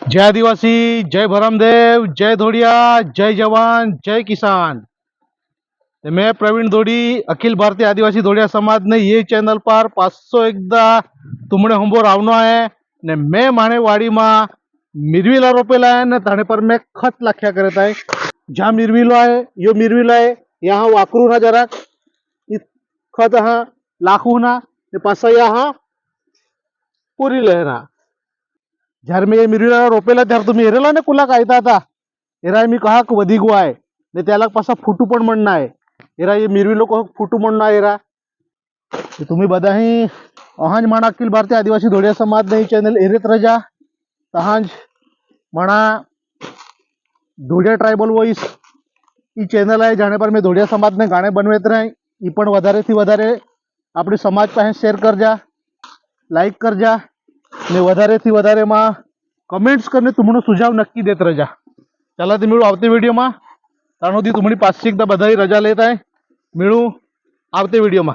जय आदिवासी, जय भरमदेव, जय धोड़िया, जय जवान, जय किसान। ते मैं प्रवीण धोड़ी अखिल भारतीय आदिवासी धोड़िया समाज ने ये चैनल पर 500 एकदा तुमने हमबो रावनो है ने मैं माने वाड़ी में मिरवीला रोपेला है ने ताने पर मैं खत लाख्या करत आहे। जहाँ मिरवीलो आहे यो मिरवीला आहे यहाँ वाकरू ना जरा खत हा लाखू ना ने पासा यहाँ पूरी लेना જ્યારે મેં એ મિરવીલા રોપેલા ત્યારે तुम्ही हेरेला ने कुला कायता आता एरा मी कहा वधी गो आहे ने त्याला पासा फुटू पण म्हणणं आहे एरा ये मिरवी लोक फुटू म्हणणं आहे एरा तुम्ही बधाही अहांज म्हणा अखिल भारतीय आदिवासी धोड़िया समाज ने चैनल एरेत रजा तहांज म्हणा धोड़िया ट्राइबल वॉइस ई चैनल है जाने पर मैं धोड़िया समाज ने गाने बनवेत रहे ई पण वधारे थी वधारे अपने समाज पासे शेयर कर जा लाइक कर जा ने वधारे थी वधारे में कमेंट्स करने तुमनो सुझाव नक्की देत रजा। चला ते मिळू आवते व्हिडिओ में ताणोदी तुम्ही 500 एकदा बधाई रजा लेत आहे मिळू आवते व्हिडिओ में।